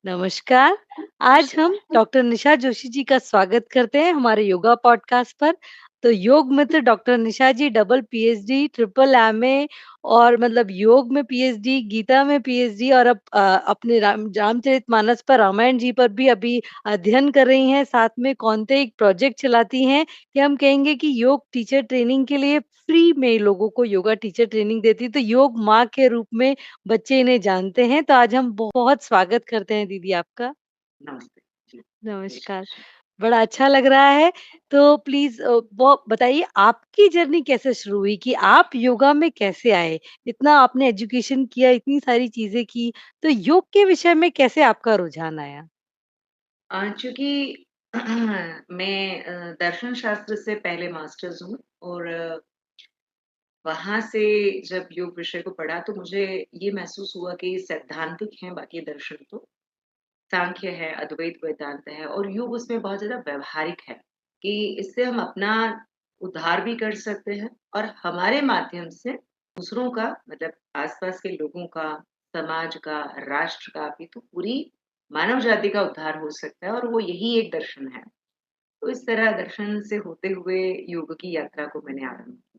नमस्कार। आज हम डॉक्टर निशा जोशी जी का स्वागत करते हैं हमारे योगा पॉडकास्ट पर। तो योग मित्र डॉक्टर निशा जी डबल पीएचडी, ट्रिपल एमए और मतलब योग में पीएचडी, गीता में पीएचडी और अब अपने रामचरितमानस पर रामायण जी पर भी अभी अध्ययन कर रही हैं। साथ में कौनते एक प्रोजेक्ट चलाती हैं कि हम कहेंगे कि योग टीचर ट्रेनिंग के लिए फ्री में लोगों को योगा टीचर ट्रेनिंग देती है। तो योग माँ के रूप में बच्चे इन्हें जानते हैं, तो आज हम बहुत स्वागत करते हैं दीदी आपका। नमस्ते। जी, नमस्कार, नमस्कार। बड़ा अच्छा लग रहा है। तो प्लीज़ वो बताइए आपकी जर्नी कैसे शुरू हुई कि आप योगा में कैसे आए? इतना आपने एजुकेशन किया, इतनी सारी चीज़ें की, तो योग के विषय में कैसे आपका रुझान आया? चूँकि मैं दर्शन शास्त्र से पहले मास्टर्स हूँ और वहाँ से जब योग विषय को पढ़ा तो मुझे ये महसूस हुआ कि सैद्धांतिक हैं बाकी दर्शन तो, सांख्य है, अद्वैत वेदांत है और योग उसमें बहुत ज़्यादा व्यावहारिक है कि इससे हम अपना उद्धार भी कर सकते हैं और हमारे माध्यम से दूसरों का मतलब आस-पास के लोगों का, समाज का, राष्ट्र का भी तो पूरी मानव जाति का उद्धार हो सकता है और वो यही एक दर्शन है। तो इस तरह दर्शन से होते हुए योग की यात्रा को मैंने आरंभ किया।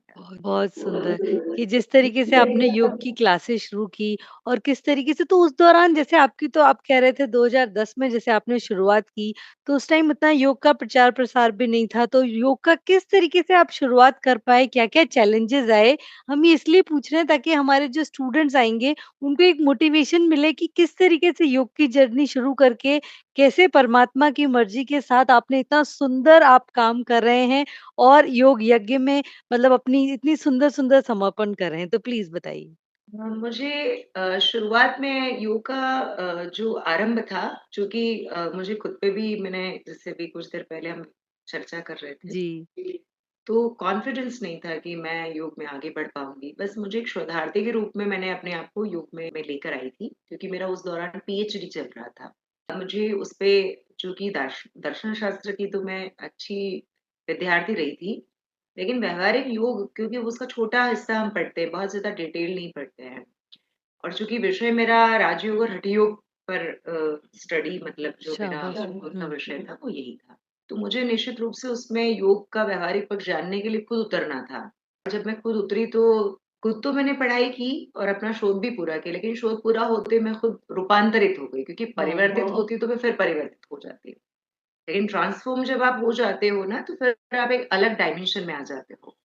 बहुत सुंदर कि जिस तरीके से आपने योग की क्लासेस शुरू की और किस तरीके से तो उस दौरान जैसे आपकी तो आप कह रहे थे 2010 में जैसे आपने शुरुआत की, तो उस टाइम उतना योग का प्रचार प्रसार भी नहीं था, तो योग का किस तरीके से आप शुरुआत कर पाए? क्या-क्या चैलेंजेस आए? हम ये इसलिए पूछ रहे हैं ताकि हमारे जो स्टूडेंट्स आएँगे, उनको एक मोटिवेशन मिले कि किस तरीके से योग की जर्नी शुरू करके कैसे परमात्मा की मर्ज़ी के साथ आपने इतना सुंदर आप काम कर रहे हैं और योग यज्ञ में मतलब अपनी इतनी सुंदर-सुंदर समर्पण कर रहे हैं, तो प्लीज़ बताइए? मुझे शुरुआत में योग का जो आरंभ था, चूँकि मुझे खुद पे भी मैंने जैसे भी कुछ देर पहले हम चर्चा कर रहे थे, जी, तो कॉन्फिडेंस नहीं था कि मैं योग में आगे बढ़ पाऊँगी। बस मुझे एक शोधार्थी के रूप में मैंने अपने आप को योग में लेकर आई थी, क्योंकि मेरा उस दौरान पीएचडी चल रहा था। मुझे उसपे चूँकि दर्शन शास्त्र की तो मैं अच्छी विद्यार्थी रही थी, लेकिन व्यावहारिक योग क्योंकि उसका छोटा हिस्सा हम पढ़ते हैं, बहुत ज़्यादा डिटेल नहीं पढ़ते हैं। और चूँकि विषय मेरा राजयोग और हठ योग पर स्टडी मतलब जो मेरा शाबाश! शोध का हुँ, विषय था वो यही था। तो मुझे निश्चित रूप से उसमें योग का व्यावहारिक पक्ष जानने के लिए खुद उतरना था। और जब मैं खुद उतरी तो खुद तो मैंने पढ़ाई की और अपना शोध भी पूरा किया, लेकिन शोध पूरा होते मैं खुद रूपांतरित हो गई क्योंकि वाह! परिवर्तित होती तो मैं फिर परिवर्तित हो जाती। लेकिन ट्रांसफ़ॉर्म जब आप हो जाते हो ना, तो फिर आप एक अलग डायमेंशन में आ जाते हो।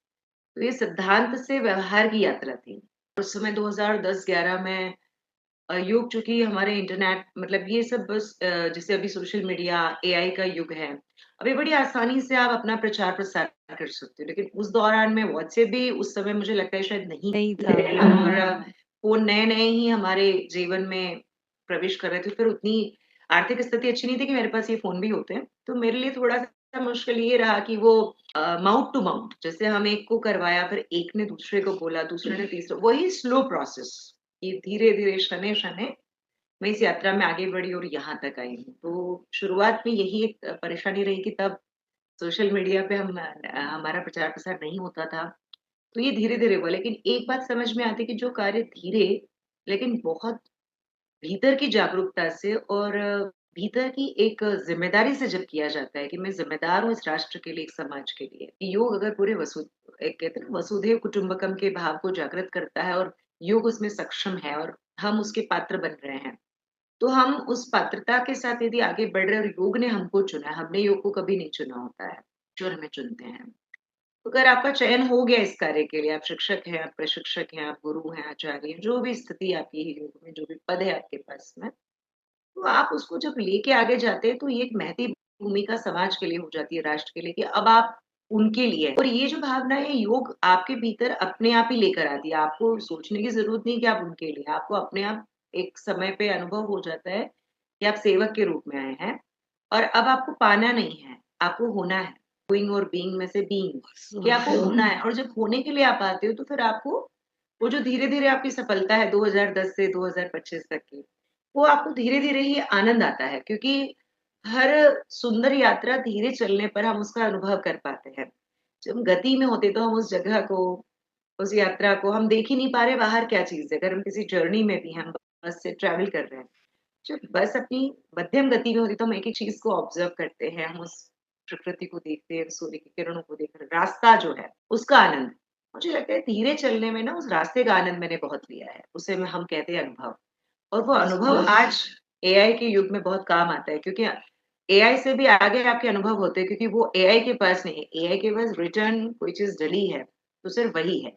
तो ये सिद्धांत से व्यवहार की यात्रा थी। उस समय 2010-11 में योग चूँकि हमारे इंटरनेट मतलब ये सब बस जैसे अभी सोशल मीडिया, एआई का युग है। अभी बड़ी आसानी से आप अपना प्रचार-प्रसार कर सकते हो। लेकिन उस दौरान में व्हाट्सएप भी उस समय मुझे लगता है शायद नहीं नहीं था। और फ़ोन नए-नए ही हमारे जीवन में प्रवेश कर रहे थे। फिर उतनी आर्थिक स्थिति अच्छी नहीं थी कि मेरे पास ये फ़ोन भी होते हैं। तो मेरे लिए थोड़ा-सा मुश्किल ये रहा कि वो माउथ टू माउथ जैसे हम एक को करवाया, फिर एक ने दूसरे को बोला, दूसरे ने तीसरे वही स्लो प्रोसेस। ये धीरे-धीरे, शनैः-शनैः मैं इस यात्रा में आगे बढ़ी और यहाँ तक आई हूँ। तो शुरुआत में यही एक परेशानी रही कि तब सोशल मीडिया पे हमारा प्रचार-प्रसार नहीं होता था। तो ये धीरे-धीरे हुआ, लेकिन एक बात समझ में आती है कि जो कार्य धीरे लेकिन बहुत भीतर की जागरूकता से और भीतर की एक ज़िम्मेदारी से जब किया जाता है कि मैं ज़िम्मेदार हूँ इस राष्ट्र के लिए, एक समाज के लिए। योग अगर पूरे एक कहते हैं ना वसुधैव कुटुंबकम के भाव को जागृत करता है और योग उसमें सक्षम है और हम उसके पात्र बन रहे हैं। तो हम उस पात्रता के साथ यदि आगे बढ़ रहे हैं और योग ने हमको चुना है, हमने योग को कभी नहीं चुना होता है, ईश्वर हमें चुनते हैं। तो अगर आपका चयन हो गया इस कार्य के लिए, आप शिक्षक हैं, आप प्रशिक्षक हैं, आप गुरु हैं, आचार्य हैं, जो भी स्थिति आपकी है योग में, जो भी पद है आपके पास में, तो आप उसको जब लेके आगे जाते हैं, तो ये एक महती भूमिका समाज के लिए हो जाती है, राष्ट्र के लिए कि अब आप उनके लिए हैं। और ये जो भावना है, योग आपके भीतर अपने आप ही लेकर आती है। आपको सोचने की ज़रूरत नहीं कि आप उनके लिए हैं। आपको अपने आप एक समय पे अनुभव हो जाता है कि आप सेवक के रूप में आए हैं और अब आपको पाना नहीं है, आपको होना है। डूइंग और बीइंग में से बीइंग कि आपको वाह! होना है और जब होने के लिए आप आते हो, तो फिर आपको वो जो धीरे-धीरे आपकी सफलता है 2010 से 2025 तक की, वो आपको धीरे-धीरे ही आनंद आता है क्योंकि हर सुंदर यात्रा धीरे चलने पर हम उसका अनुभव कर पाते हैं। जब हम गति में होते तो हम उस जगह को, उस यात्रा को हम देख ही नहीं पा रहे बाहर क्या चीज़ है। अगर हम किसी जर्नी में भी हैं, हम बस से ट्रैवल कर रहे हैं, जो बस अपनी मध्यम गति में होती तो हम एक-एक चीज़ को ऑब्ज़र्व करते हैं, हम उस प्रकृति को देखते हैं, सूर्य की किरणों को देख रहे हैं, रास्ता जो है, उसका आनंद। मुझे लगता है धीरे चलने में ना उस रास्ते का आनंद मैंने बहुत लिया है, उसे में हम कहते हैं अनुभव। और वो अनुभव जी, आज एआई के युग में बहुत काम आता है क्योंकि एआई से भी आगे आपके अनुभव होते हैं क्योंकि वो एआई के पास नहीं है। एआई के पास रिटर्न कोई चीज़ डली है, तो सिर्फ वही है।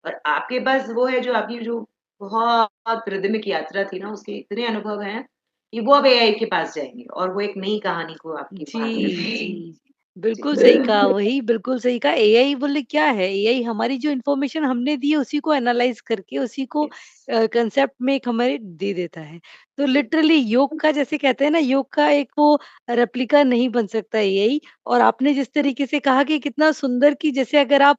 और आपके पास वो है जो आपकी जो बहुत रिदमिक यात्रा थी ना, उसके इतने अनुभव हैं कि वो अब एआई के पास जाएँगे और वो एक नई कहानी को आपकी जी, वहाँ पे लिखेंगे। जी। जी। बिल्कुल सही कहा, वही बिल्कुल सही कहा। एआई बोले क्या है? एआई हमारी जो इन्फॉर्मेशन हमने दी है उसी को एनालाइज़ करके उसी को यस। कांसेप्ट में एक हमारे दे देता है। तो जी। लिटरली योग का जैसे कहते हैं ना, योग का एक वो रेप्लिका नहीं बन सकता एआई। और आपने जिस तरीके से कहा कि कितना सुंदर कि जैसे अगर आप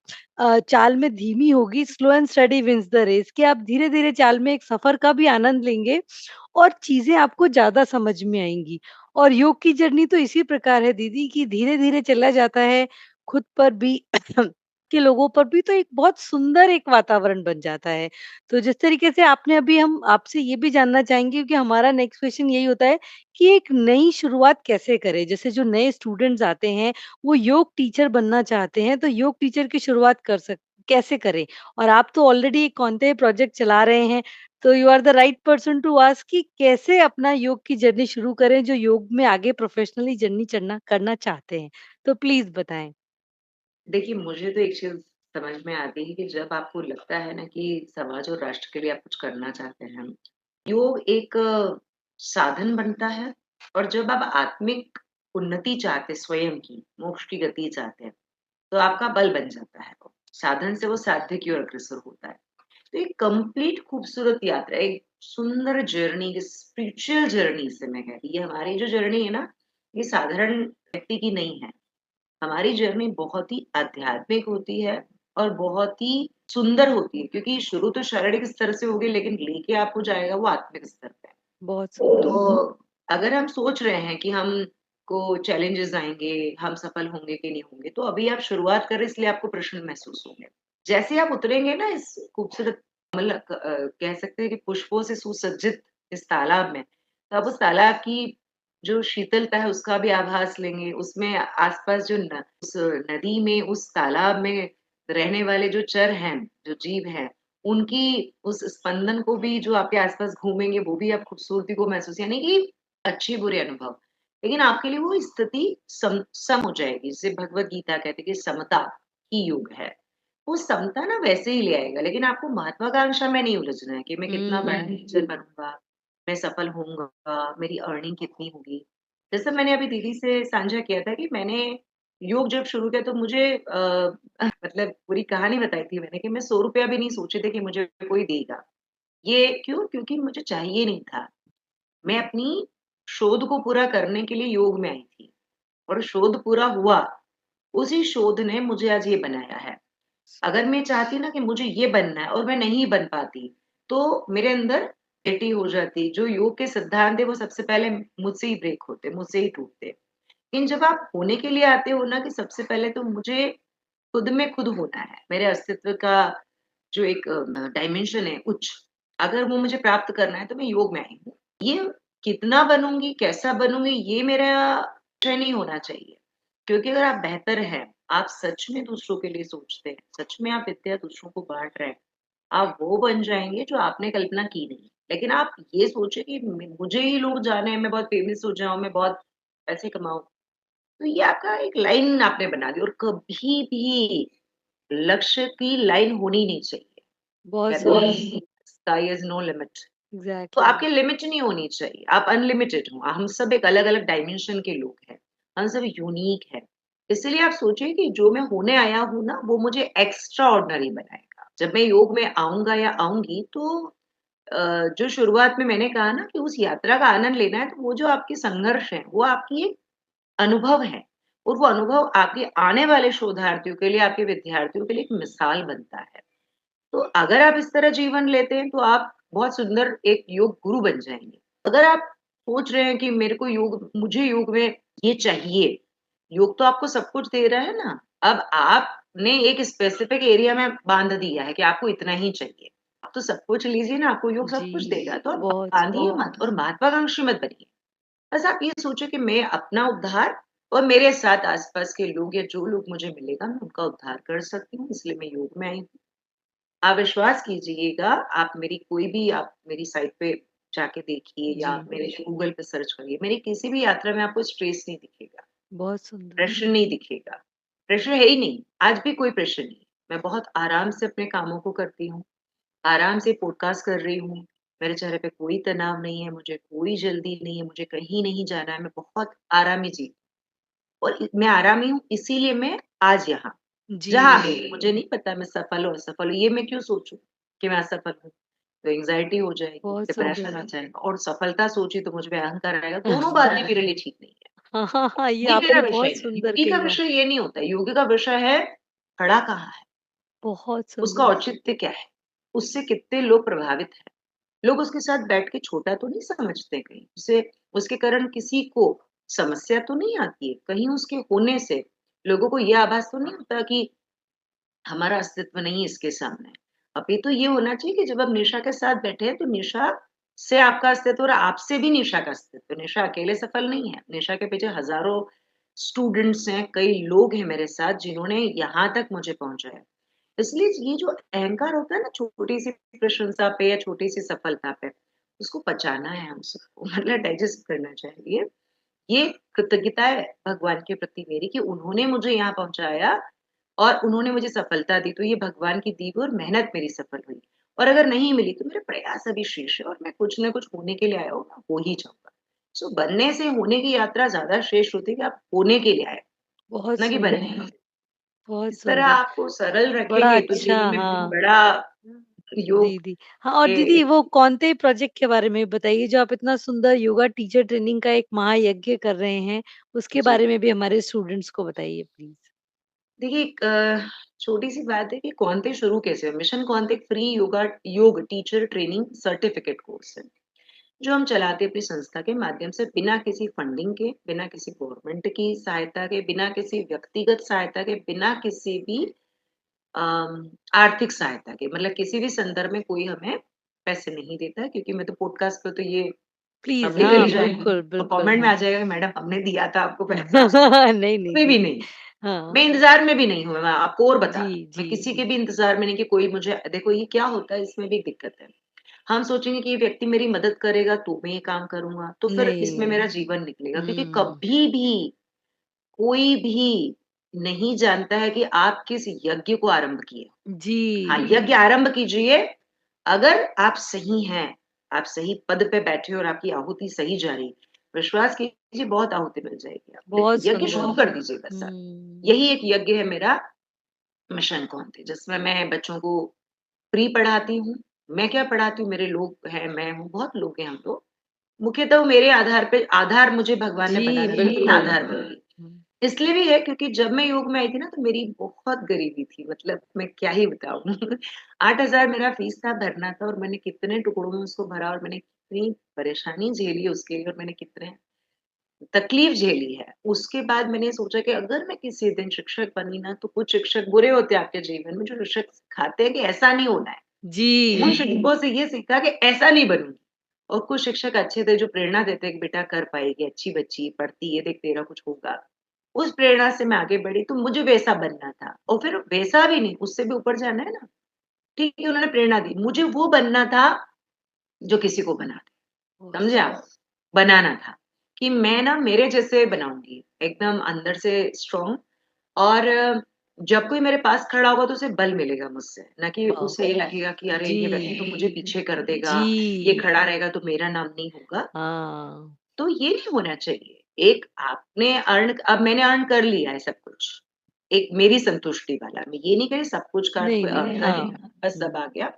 चाल में धीमी होगी, slow and steady wins the race, कि आप धीरे-धीरे चाल में एक सफर का भी आनंद लेंगे और चीज़ें आपको ज़्यादा समझ में आएँगी। और योग की जर्नी तो इसी प्रकार है दीदी कि धीरे-धीरे चला जाता है, खुद पर भी के लोगों पर भी, तो एक बहुत सुंदर एक वातावरण बन जाता है। तो जिस तरीके से आपने अभी, हम आपसे ये भी जानना चाहेंगे कि हमारा नेक्स्ट क्वेश्चन यही होता है कि एक नई शुरुआत कैसे करें? जैसे जो नए स्टूडेंट्स आते हैं, वो योग टीचर बनना चाहते हैं, तो योग टीचर की शुरुआत कैसे करें? और आप तो ऑलरेडी एक कौनते प्रोजेक्ट चला रहे हैं, तो you are the right person to ask कि कैसे अपना योग की जर्नी शुरू करें जो योग में आगे प्रोफेशनली जर्नी चढ़ना करना चाहते हैं। तो प्लीज़ बताएँ? देखिए, मुझे तो एक चीज़ समझ में आती है कि जब आपको लगता है ना कि समाज और राष्ट्र के लिए आप कुछ करना चाहते हैं, योग एक साधन बनता है और जब आप आत्मिक उन्नति चाहते हैं स्वयं की, मोक्ष की गति चाहते हैं, तो आपका बल बन जाता है वो। साधन से वो साध्य की ओर अग्रसर होता है। तो एक कंप्लीट खूबसूरत यात्रा, एक सुंदर जर्नी, स्पिरिचुअल जर्नी जिसे मैं कहती हूँ, ये हमारी जो जर्नी है ना, ये साधारण व्यक्ति की नहीं है। हमारी जर्नी बहुत ही आध्यात्मिक होती है और बहुत ही सुंदर होती है क्योंकि शुरू तो शारीरिक स्तर से होगी लेकिन लेके आपको जाएगा वो आत्मिक स्तर पे। बहुत सुंदर। तो अगर हम सोच रहे हैं कि हम को चैलेंजेस आएँगे, हम सफल होंगे कि नहीं होंगे, तो अभी आप शुरुआत कर रहे हैं इसलिए आपको प्रश्न महसूस होंगे। जैसे आप उतरेंगे ना इस खूबसूरत कह सकते हैं कि पुष्पों से सुसज्जित इस तालाब में, तो आप उस तालाब की जो शीतलता है उसका भी आभास लेंगे। उसमें आस-पास जो न उस नदी में, उस तालाब में रहने वाले जो चर हैं, जो जीव हैं, उनकी उस स्पंदन को भी जो आपके आस-पास घूमेंगे, वो भी आप खूबसूरती को महसूस यानी कि अच्छे-बुरे अनुभव। लेकिन आपके लिए वो स्थिति सम हो जाएगी, जिसे भगवत गीता कहती है कि समता ही योग है। वो समता ना वैसे ही ले आएगा, लेकिन आपको महत्वाकांक्षा में नहीं उलझना है कि मैं कितना बड़ा हुँ। टीचर बनूँगा, मैं सफल होऊँगा, मेरी अर्निंग कितनी होगी। जैसे मैंने अभी दीदी से साझा किया था कि मैंने योग जब शुरू किया तो मुझे मतलब पूरी कहानी बताई थी मैंने कि मैं ₹100 भी नहीं सोचे थे कि मुझे कोई देगा। ये क्यों? क्योंकि मुझे चाहिए नहीं था। मैं अपनी शोध को पूरा करने के लिए योग में आई थी और शोध पूरा हुआ। उसी शोध ने मुझे आज ये बनाया है। अगर मैं चाहती ना कि मुझे ये बनना है और मैं नहीं बन पाती, तो मेरे अंदर गिल्टी हो जाती। जो योग के सिद्धांत है वो सबसे पहले मुझसे ही ब्रेक होते, मुझसे ही टूटते। लेकिन जब आप होने के लिए आते हो ना कि सबसे पहले तो मुझे खुद में खुद होना है। मेरे अस्तित्व का जो एक डायमेंशन है उच्च, अगर वो मुझे प्राप्त करना है तो मैं योग में आई हूँ। ये कितना बनूँगी, कैसा बनूँगी ये मेरा विषय नहीं होना चाहिए। क्योंकि अगर आप बेहतर हैं, आप सच में दूसरों के लिए सोचते हैं, सच में आप विद्या दूसरों को बाँट रहे हैं, आप वो बन जाएँगे जो आपने कल्पना की नहीं। लेकिन आप ये सोचे कि मुझे ही लोग जाने, मैं बहुत फेमस हो जाऊँ, मैं बहुत पैसे कमाऊँ। तो ये आपका एक लाइन आपने बना दी और कभी भी लक्ष्य की लाइन होनी नहीं चाहिए। बहुत कहते हैं सुंदर। ना स्काई इज़ नो लिमिट। तो एग्ज़ैक्टली। आपकी लिमिट नहीं होनी चाहिए। आप अनलिमिटेड हो। हम सब एक अलग-अलग डायमेंशन के लोग हैं। हम सब यूनिक हैं। इसलिए आप सोचिए कि जो मैं होने आया हूँ ना, वो मुझे एक्स्ट्रा ऑर्डिनरी बनाएगा। जब मैं योग में आऊँगा या आऊँगी तो जो शुरुआत में मैंने कहा ना कि उस यात्रा का आनंद लेना है, तो वो जो आपके संघर्ष हैं, वो आपकी एक अनुभव है और वो अनुभव आपके आने वाले शोधार्थियों के लिए, आपके विद्यार्थियों के लिए एक मिसाल बनता है। तो अगर आप इस तरह जीवन लेते हैं, तो आप बहुत सुंदर एक योग गुरु बन जाएँगे। अगर आप सोच रहे हैं कि मेरे को योग मुझे योग में ये चाहिए, योग तो आपको सब कुछ दे रहा है ना। अब आपने एक स्पेसिफिक एरिया में बाँध दिया है कि आपको इतना ही चाहिए। आप तो सब कुछ लीजिए ना, आपको योग सब कुछ जी, देगा, तो आप बहुत बाँधिए सुंदर। मत और महत्वाकांक्षी मत बनिए। बस आप ये सोचो कि मैं अपना उद्धार और मेरे साथ आस-पास के लोग या जो लोग मुझे मिलेगा, मैं उनका उद्धार कर सकती हूँ, इसलिए मैं योग में आई हूँ। आप विश्वास कीजिएगा, आप मेरी साइट पे जाके देखिए या जी, आप मेरे गूगल पे सर्च करिए, मेरी किसी भी यात्रा में आपको स्ट्रेस नहीं दिखेगा, बहुत सुंदर। प्रेशर नहीं दिखेगा। प्रेशर है ही नहीं, आज भी कोई प्रेशर नहीं है। मैं बहुत आराम से अपने कामों को करती हूँ, आराम से पॉडकास्ट कर रही हूँ, मेरे चेहरे पे कोई तनाव नहीं है, मुझे कोई जल्दी नहीं है, मुझे कहीं नहीं जाना है, मैं बहुत आरामी जी और मैं आरामी हूँ इसीलिए मैं आज यहाँ जहाँ जी, भी हूँ, मुझे नहीं पता मैं सफल हूँ, असफल हूँ, ये मैं क्यों सोचूँ कि मैं असफल हूँ? तो एंग्ज़ायटी हो जाएगी, बहुत डिप्रेशन सुंदर। आ जाएगा और सफलता सोची तो मुझ में अहंकार आएगा, दोनों बातें मेरे लिए ठीक नहीं है। हाँ, हाँ, हाँ, ये ये मेरा आपने विषय बहुत है, सुंदर योगी का कही बात। विषय ये नहीं होता है, योगी का विषय है खड़ा कहाँ है, बहुत उसका सुंदर। औचित्य क्या है, उससे कितने लोग प्रभावित हैं। लोग उसके साथ बैठ के छोटा तो नहीं समझते कहीं, उसे उसके कारण किसी को समस्या तो नहीं आती है, कहीं उसके होने से लोगों को ये आभास तो नहीं होता कि हमारा अस्तित्व नहीं है इसके सामने। अभी तो ये होना चाहिए कि जब आप निशा के साथ बैठे हैं, तो निशा से आपका अस्तित्व और आपसे भी निशा का अस्तित्व। निशा अकेले सफल नहीं है। निशा के पीछे हज़ारों स्टूडेंट्स हैं, कई लोग हैं मेरे साथ जिन्होंने यहाँ तक मुझे पहुँचाया। इसलिए ये जो अहंकार होता है ना छोटी-सी प्रशंसा पे या छोटी-सी सफलता पे, उसको पचाना है हम सबको मतलब डाइजेस्ट करना चाहिए। ये कृतज्ञता है भगवान के प्रति मेरी कि उन्होंने मुझे यहाँ पहुँचाया और उन्होंने मुझे सफलता दी, तो ये भगवान की दी हुई और मेहनत मेरी सफल हुई। और अगर नहीं मिली तो मेरे प्रयास अभी शेष है और मैं कुछ न कुछ होने के लिए आया हूँ, मैं हो ही जाऊँगा। सो बनने से होने की यात्रा ज़्यादा श्रेष्ठ होती है कि आप होने के लिए आए, बहुत ना कि सुंदर, बनने के लिए। बहुत इस तरह सुंदर। आपको सरल बड़ा रखेंगे तो अच्छा, जीवन में बहुत हाँ। बड़ा योग दीदी। हाँ, और के दीदी एक वो कौनते प्रोजेक्ट के बारे में बताइए जो आप इतना सुंदर योगा टीचर ट्रेनिंग का एक महायज्ञ कर रहे हैं, उसके जी। बारे में भी हमारे स्टूडेंट्स को बताइए प्लीज़? देखिए एक छोटी-सी बात है कि कौनते शुरू कैसे हुआ? मिशन कौनते एक फ्री योग टीचर ट्रेनिंग सर्टिफिकेट कोर्स है, जो हम चलाते हैं अपनी संस्था के माध्यम से बिना किसी फंडिंग के, बिना किसी गवर्नमेंट की सहायता के, बिना किसी व्यक्तिगत सहायता के, बिना किसी भी आर्थिक सहायता के। मतलब किसी भी संदर्भ में कोई हमें पैसे नहीं देता है क्योंकि मैं तो पॉडकास्ट पे तो ये प्लीज़, पब्लिकली हाँ, जाएगी बिल्कुल, और बिल्कुल, कमेंट में हाँ। आ जाएगा कि मैडम हमने दिया था आपको पैसा। नहीं, नहीं कभी भी दीदी। नहीं। हाँ। मैं इंतज़ार में भी नहीं हूँ, मैं आपको और बता जी, दूँ। मैं जी, किसी जी। के भी इंतज़ार में नहीं कि कोई मुझे देखो ये क्या होता है इसमें भी एक दिक्कत है। हम सोचेंगे कि ये व्यक्ति मेरी मदद करेगा तो मैं ये काम करूँगा, तो फिर इसमें नहीं। मेरा जीवन निकलेगा क्योंकि हुँ। कभी भी कोई भी नहीं जानता है कि आप किस यज्ञ को आरंभ किए। जी। हाँ, यज्ञ आरंभ कीजिए, अगर आप सही हैं, आप सही पद पे बैठे हो और आपकी आहुति सही जा रही, विश्वास कीजिए बहुत आहुति मिल जाएगी आपको। बहुत यज्ञ सुंदर। शुरू कर दीजिए बस आप। हुँ। यही एक यज्ञ है मेरा मिशन कौंते जिसमें मैं बच्चों को प्री पढ़ाती हूँ। मैं क्या पढ़ाती हूँ, मेरे लोग हैं, मैं हूँ, बहुत लोग हैं हम लोग। मुख्यतः मेरे आधार पे आधार मुझे भगवान ने जी, बना दिया है, बिल्कुल। आधार पर। हुँ। इसलिए भी है क्योंकि जब मैं योग में आई थी ना तो मेरी बहुत गरीबी थी मतलब मैं क्या ही बताऊँ 8,000 मेरा फीस था, भरना था और मैंने कितने टुकड़ों में उसको भरा और मैंने कितनी परेशानी झेली उसके लिए और मैंने कितने तकलीफ झेली है। उसके बाद मैंने सोचा कि अगर मैं किसी दिन शिक्षक बनी ना तो कुछ शिक्षक बुरे होते हैं आपके जीवन में जो शिक्षक सिखाते हैं कि ऐसा नहीं होना है। जी। उन शिक्षकों से ये सीखा कि ऐसा नहीं बनूँगी और कुछ शिक्षक अच्छे थे जो प्रेरणा देते हैं कि बेटा कर पाएगी, अच्छी बच्ची है, पढ़ती है, देख तेरा कुछ होगा। उस प्रेरणा से मैं आगे बढ़ी तो मुझे वैसा बनना था और फिर वैसा भी नहीं, उससे भी ऊपर जाना है ना, ठीक है उन्होंने प्रेरणा दी। मुझे वो बनना था जो किसी को बना दे, बहुत समझे आप? सुंदर। बनाना था कि मैं ना मेरे जैसे बनाऊँगी, एकदम अंदर से स्ट्रॉन्ग और जब कोई मेरे पास खड़ा होगा तो उसे बल मिलेगा मुझसे, ना कि वाह! उसे ये लगेगा कि अरे जी। ये व्यक्ति तो मुझे पीछे कर देगा, ये जी। खड़ा रहेगा तो मेरा नाम नहीं होगा। हाँ। तो ये नहीं होना चाहिए। एक आपने अर्न अब मैंने अर्न कर लिया है सब कुछ। एक मेरी संतुष्टि वाला। मैं ये नहीं कह रही सब कुछ का नहीं, कोई नहीं, अर्थ हाँ। नहीं, बस सब हुँ। आ गया।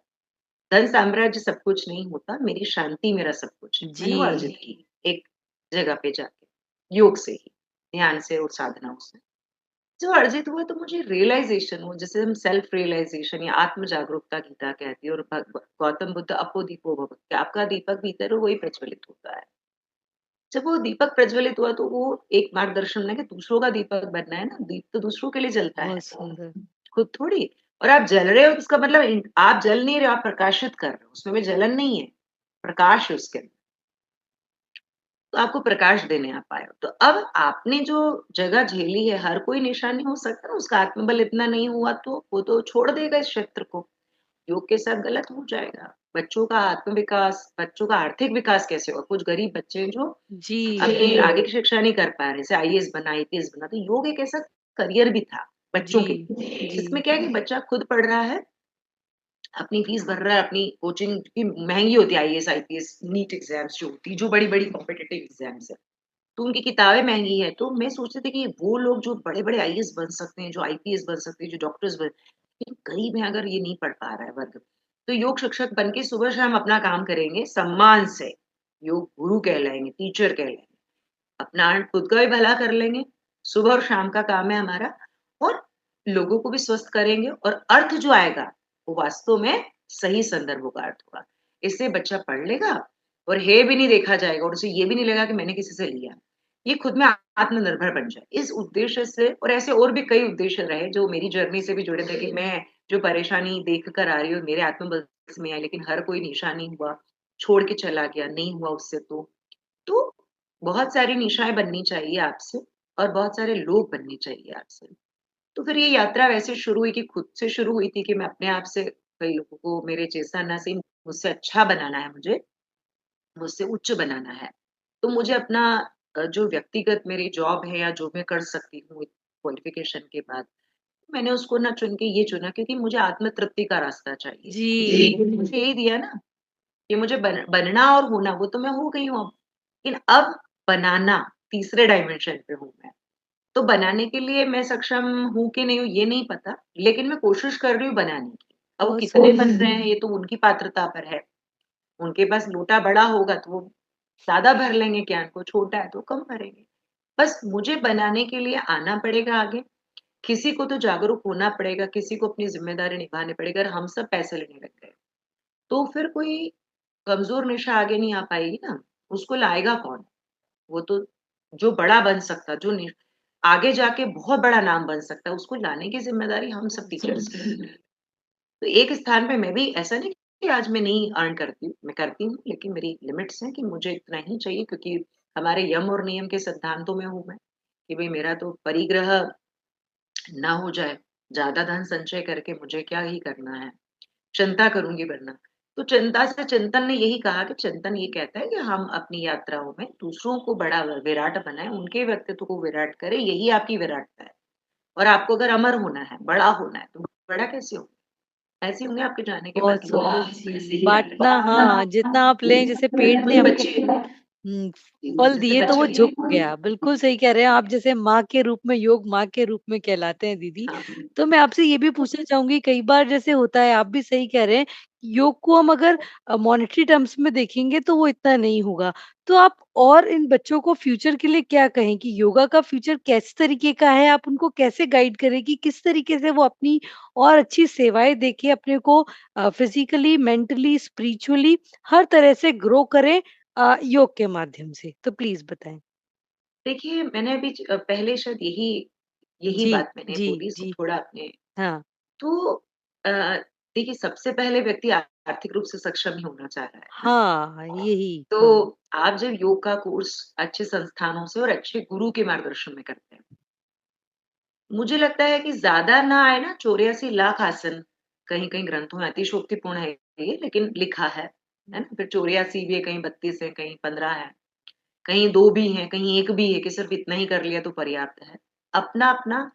धन साम्राज्य सब कुछ नहीं होता, मेरी शांति मेरा सब कुछ है। मैंने वो अर्जित जी। की, एक जगह पे जाके, योग से ही, ध्यान से और साधनाओं से। जो अर्जित हुआ तो मुझे रियलाइज़ेशन हुआ, जिसे हम सेल्फ रियलाइज़ेशन या आत्म जागरूकता गीता कहती है और गौतम बुद्ध अप्पो दीपो भव, कि आपका दीपक भीतर है वही प्रज्वलित होता है। जब वो दीपक प्रज्वलित हुआ तो वो एक मार्गदर्शन है कि दूसरों का दीपक बनना है ना, दीप तो दूसरों के लिए जलता है, बहुत सुंदर। खुद थोड़ी। और आप जल रहे हो तो उसका मतलब आप जल नहीं रहे हो, आप प्रकाशित कर रहे हो, उसमें भी जलन नहीं है, प्रकाश है उसके अंदर। तो आपको प्रकाश देने आप आए हो। तो अब आपने जो जगह झेली है, हर कोई निशानी हो सकता है ना, उसका आत्मबल इतना नहीं हुआ तो वो तो छोड़ देगा इस क्षेत्र को। योग के साथ गलत हो जाएगा। बच्चों का आत्म विकास, बच्चों का आर्थिक विकास कैसे होगा? कुछ गरीब बच्चे हैं जो जी, अपनी आगे की शिक्षा नहीं कर पा रहे, जैसे आईएएस बना, आईपीएस बना, तो योग एक ऐसा करियर भी था बच्चों जी, के लिए। जी, इसमें क्या है कि बच्चा खुद पढ़ रहा है, अपनी फीस भर रहा है, अपनी कोचिंग की महँगी होती है आईएएस, आईपीएस, नीट एग्ज़ाम्स जो होती है, जो बड़ी-बड़ी कॉम्पिटिटिव एग्ज़ाम्स हैं। तो उनकी किताबें महँगी हैं, तो मैं सोचती थी कि वो लोग जो बड़े-बड़े आईएएस बन सकते हैं, जो आईपीएस बन सकते हैं, जो डॉक्टर्स बन, लेकिन गरीब है अगर ये नहीं पढ़ पा रहा है वर्ग, तो योग शिक्षक बन के सुबह-शाम अपना काम करेंगे सम्मान से, योग गुरु कहलाएँगे, टीचर कहलाएँगे। अपना खुद का भी भला कर लेंगे, सुबह और शाम का काम है हमारा और लोगों को भी स्वस्थ करेंगे और अर्थ जो आएगा, वो वास्तव में सही संदर्भों का अर्थ होगा। इससे बच्चा पढ़ लेगा और हे भी नहीं देखा जाएगा और उसे ये भी नहीं लगेगा कि मैंने किसी से लिया। ये खुद में आत्मनिर्भर बन जाए। इस उद्देश्य से और ऐसे और भी कई उद्देश्य रहे जो मेरी जर्नी से भी जुड़े थे कि मैं जो परेशानी देख कर आ रही हूँ, मेरे आत्मबल में आई, लेकिन हर कोई निशा नहीं हुआ, छोड़ के चला गया, नहीं हुआ उससे तो बहुत सारी निशाएँ बननी चाहिए आपसे और बहुत सारे लोग बनने चाहिए आपसे। तो फिर ये यात्रा वैसे शुरू हुई कि खुद से शुरू हुई थी कि मैं अपने आप से कई लोगों को मेरे जैसा ना सही मुझसे अच्छा बनाना है मुझे, मुझसे उच्च बनाना है। तो मुझे अपना जो व्यक्तिगत मेरी जॉब है या जो मैं कर सकती हूँ क्वालिफ़िकेशन के बाद, मैंने उसको ना चुन के ये चुना क्योंकि मुझे आत्म तृप्ति का रास्ता चाहिए। जी, जी। मुझे यही दिया ना कि मुझे बनना और होना वो तो मैं हो गई हूँ अब। लेकिन अब बनाना तीसरे डायमेंशन पे हूँ मैं। तो बनाने के लिए मैं सक्षम हूँ कि नहीं हूँ ये नहीं पता, लेकिन मैं कोशिश कर रही हूँ बनाने की। अब वो बहुत कितने सुंदर। बन रहे हैं ये तो उनकी पात्रता पर है। उनके पास लोटा बड़ा होगा तो वो ज़्यादा भर लेंगे ज्ञान को, छोटा है तो कम भरेंगे। बस मुझे बनाने के लिए आना पड़ेगा आगे, किसी को तो जागरूक होना पड़ेगा, किसी को अपनी ज़िम्मेदारी निभानी पड़ेगी। अगर हम सब पैसे लेने लग गए, तो फिर कोई कमज़ोर निशा आगे नहीं आ पाएगी ना, उसको लाएगा कौन? वो तो जो बड़ा बन सकता, जो नि आगे जाके बहुत बड़ा नाम बन सकता है, उसको लाने की ज़िम्मेदारी हम सब टीचर्स की है। तो एक स्थान पे मैं भी ऐसा नहीं कि आज मैं नहीं अर्न करती हूँ, मैं करती हूँ, लेकिन मेरी लिमिट्स हैं कि मुझे इतना ही चाहिए क्योंकि हमारे यम और नियम के सिद्धांतों में हूँ मैं, कि भई मेरा तो परिग्रह ना हो जाए, ज़्यादा धन संचय करके मुझे क्या ही करना है। चिंता करूँगी वरना। तो चिंता से चिंतन ने यही कहा कि चिंतन ये कहता है कि हम अपनी यात्राओं में दूसरों को बड़ा विराट बनाएँ, उनके व्यक्तित्व को विराट करें, यही आपकी विराटता है। और आपको अगर अमर होना है, बड़ा होना है, तो बड़ा कैसे होंगे? ऐसे होंगे आपके जाने के बाद बहुत कि सुंदर, वाह! जी। ऐसे ही रहते बाँटना हाँ, जितना आप लें जैसे पेड़ ने वही आपको बच्चे हुँ, फल जैसे दिए तो वो झुक बचपन गया। बिल्कुल सही कह रहे हैं आप जैसे माँ के रूप में योग माँ के रूप में कहलाते हैं दीदी। हाँ, तो मैं आपसे ये भी पूछना चाहूँगी कई बार जैसे होता है आप भी सही कह रहे हैं, योग को हम अगर मॉनेटरी टर्म्स में देखेंगे तो वो इतना नहीं होगा। तो आप और इन बच्चों को फ्यूचर के लिए क्या कहें कि योगा का फ्यूचर किस तरीके का है? आप उनको कैसे गाइड करें कि किस तरीके से वो अपनी और अच्छी सेवाएँ देके अपने को फिज़िकली, मेंटली, स्पिरिचुअली हर तरह से ग्रो करें योग के माध्यम से? तो प्लीज़ बताएँ। देखिए मैंने अभी पहले शायद यही यही जी, बात मैंने जी, बोली इसको जी। थोड़ा आपने हाँ। तो देखिए सबसे पहले व्यक्ति आर्थिक रूप से सक्षम ही होना चाह रहा है ना? हाँ, यही। तो हाँ। आप जब योग का कोर्स अच्छे संस्थानों से और अच्छे गुरु के मार्गदर्शन में करते हैं, मुझे लगता है कि ज़्यादा ना आए ना 84 लाख आसन, कहीं-कहीं ग्रंथों में अतिशयोक्तिपूर्ण है ये, लेकिन लिखा है ना? फिर 84 भी है, कहीं 32 है, कहीं 15 है, कहीं 2 भी हैं, कहीं 1 भी है कि सिर्फ़ इतना ही कर लिया तो पर्याप्त है। अपना-अपना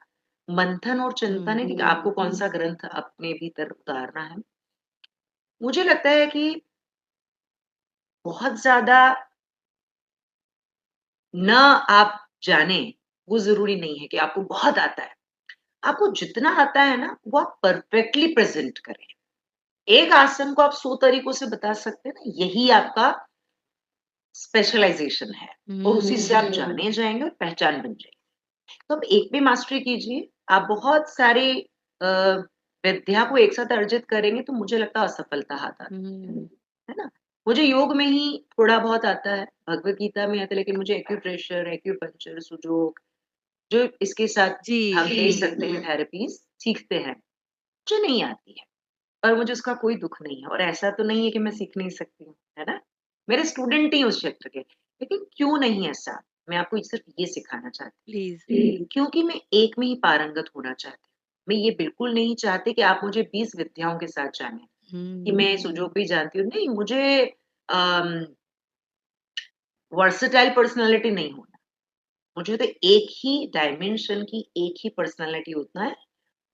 मंथन और चिंतन हुँ, है कि आपको कौन-सा ग्रंथ अपने भीतर उतारना है। मुझे लगता है कि बहुत ज़्यादा ना आप जानें, वो ज़रूरी नहीं है कि आपको बहुत आता है। आपको जितना आता है ना, वो आप परफेक्टली प्रेज़ेंट करें। एक आसन को आप 100 तरीकों से बता सकते हैं ना, यही आपका स्पेशलाइज़ेशन है और उसी से आप जाने जाएँगे और पहचान बन जाएगी। तो आप एक पे मास्टरी कीजिए, आप बहुत सारी अ, विद्या को एक साथ अर्जित करेंगे तो मुझे लगता है असफलता हाथ आती हुँ। है ना? मुझे योग में ही थोड़ा बहुत आता है, भगवद गीता में आता है लेकिन मुझे एक्यूप्रेशर, एक्यूपंक्चर, सुजोग जो इसके साथ जी, हम जी। दे सकते हैं थेरेपीज़ सीखते हैं। मुझे नहीं आती है और मुझे उसका कोई दुःख नहीं है और ऐसा तो नहीं है कि मैं सीख नहीं सकती हूँ, है ना? मेरे स्टूडेंट ही उस क्षेत्र के, लेकिन क्यों नहीं ऐसा? मैं आपको सिर्फ ये सिखाना चाहती प्लीज़। हूँ। क्योंकि मैं एक में ही पारंगत होना चाहती हूँ। मैं ये बिल्कुल नहीं चाहती कि आप मुझे 20 विद्याओं के साथ जानें, कि हुँ, मैं सुडोकू भी जानती हूँ। नहीं, मुझे अम, वर्सेटाइल पर्सनैलिटी नहीं होना। मुझे तो एक ही डायमेंशन की एक ही पर्सनैलिटी होना है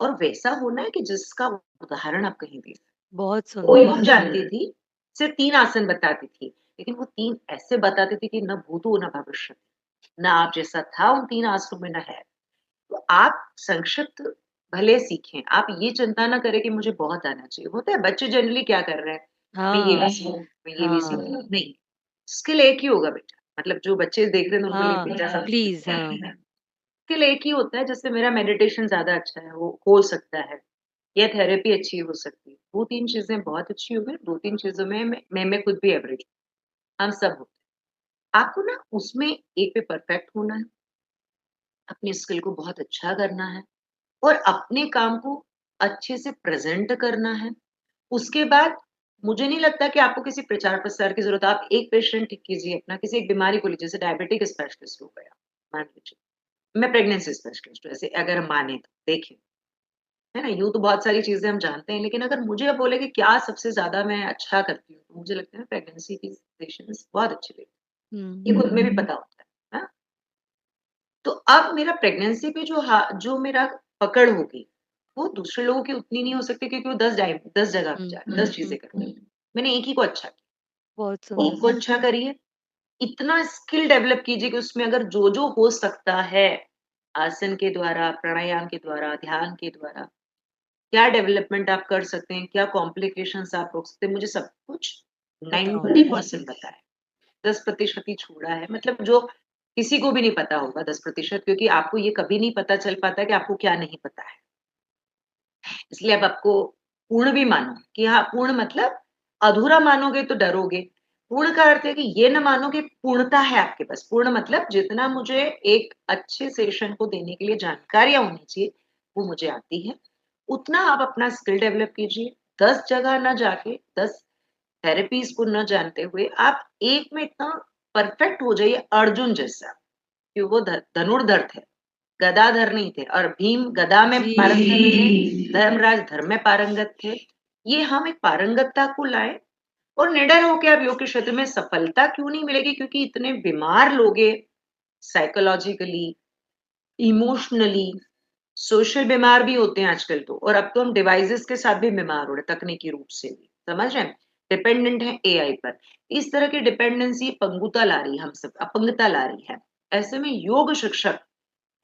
और वैसा होना है कि जिसका उदाहरण आप कहीं दे सकते। बहुत कोई सुंदर। बुक जानती थी, सिर्फ़ 3 आसन बताती थी, लेकिन वो 3 ऐसे बताती थी कि ना भूतो ना भविष्यति, ना आप जैसा था उन 3 आसनों में ना है। तो आप संक्षिप्त भले सीखें, आप ये चिंता ना करें कि मुझे बहुत आना चाहिए। होता है बच्चे जनरली क्या कर रहे हैं, मैं ये भी हाँ, सीखूँ, मैं ये भी हाँ, सीखूँ, नहीं, स्किल एक ही होगा बेटा। मतलब जो बच्चे देख रहे हैं उनको लिए हाँ, बेटा सब प्लीज़ हाँ, स्किल एक ही होता है, जैसे मेरा मेडिटेशन ज़्यादा अच्छा है, वो हो सकता है, या थेरेपी अच्छी हो सकती है। 2-3 चीज़ें बहुत अच्छी हो गई, 2-3 चीज़ों में मैं खुद भी एवरेज हूँ, हम सब होते हैं। आपको ना उसमें एक पे परफेक्ट होना है, अपनी स्किल को बहुत अच्छा करना है और अपने काम को अच्छे से प्रेज़ेंट करना है। उसके बाद मुझे नहीं लगता कि आपको किसी प्रचार-प्रसार की ज़रूरत है। आप एक पेशेंट ठीक कीजिए अपना, किसी एक बीमारी को लीजिए, जैसे डायबिटिक स्पेशलिस्ट हो गया, मान लीजिए। मैं प्रेग्नेंसी स्पेशलिस्ट हूँ, ऐसे अगर हम माने तो, देखें, है ना? यूँ तो बहुत सारी चीज़ें हम जानते हैं, लेकिन अगर मुझे अब बोले कि क्या सबसे ज़्यादा मैं अच्छा करती हूँ, तो मुझे लगता है प्रेग्नेंसी की पेशेंट्स बहुत अच्छे लेती हुँ, हूँ। ये खुद में भी पता होता है ना? तो अब मेरा प्रेग्नेंसी पे जो मेरा पकड़ होगी, वो दूसरे लोगों की उतनी नहीं हो सकती क्योंकि वो 10 जगह पे हुँ, जा रहे हैं, हुँ, 10 चीज़ें हुँ, कर रहे हुँ, हैं। मैंने एक ही को अच्छा किया, बहुत सुंदर। एक को अच्छा करिए, इतना स्किल डेवलप कीजिए कि उसमें अगर जो-जो हो सकता है, आसन के द्वारा, प्राणायाम के द्वारा, ध्यान के द्वारा, क्या डेवलपमेंट आप कर सकते हैं, क्या कॉम्प्लिकेशंस आप रोक सकते हैं, मुझे सब कुछ पता होना चाहिए। 90% पता है। 10% ही छोड़ा है, मतलब जो किसी को भी नहीं पता होगा 10% क्योंकि आपको ये कभी नहीं पता चल पाता कि आपको क्या नहीं पता है। इसलिए अब आपको पूर्ण भी मानो कि हाँ, पूर्ण मतलब अधूरा मानोगे तो डरोगे। पूर्ण का अर्थ है कि ये ना मानो कि पूर्णता है आपके पास। पूर्ण मतलब जितना मुझे एक अच्छे सेशन को देने के लिए जानकारियाँ होनी चाहिए, वो मुझे आती है। उतना आप अपना स्किल डेवलप कीजिए। 10 जगह ना जाके 10 थेरेपीज़ को ना जानते हुए आप एक में इतना परफेक्ट हो जाइए अर्जुन जैसा, कि वो धनुर्धर थे, गदाधर नहीं थे और भीम गदा में जी, पारंगत थे, धर्मराज धर्म में पारंगत थे। ये हम एक पारंगतता को लाएँ और निडर होके आप योग के क्षेत्र में सफलता क्यों नहीं मिलेगी क्योंकि इतने बीमार लोग हैं साइकोलॉजिकली, इमोशनली, सोशल बीमार भी होते हैं आजकल तो और अब तो हम डिवाइसेज़ के साथ भी बीमार हो रहे हैं तकनीकी रूप से भी, समझ रहे हैं? डिपेंडेंट हैं एआई पर। इस तरह की डिपेंडेंसी पंगुता ला रही है हम सब अपंगता ला रही है। ऐसे में योग शिक्षक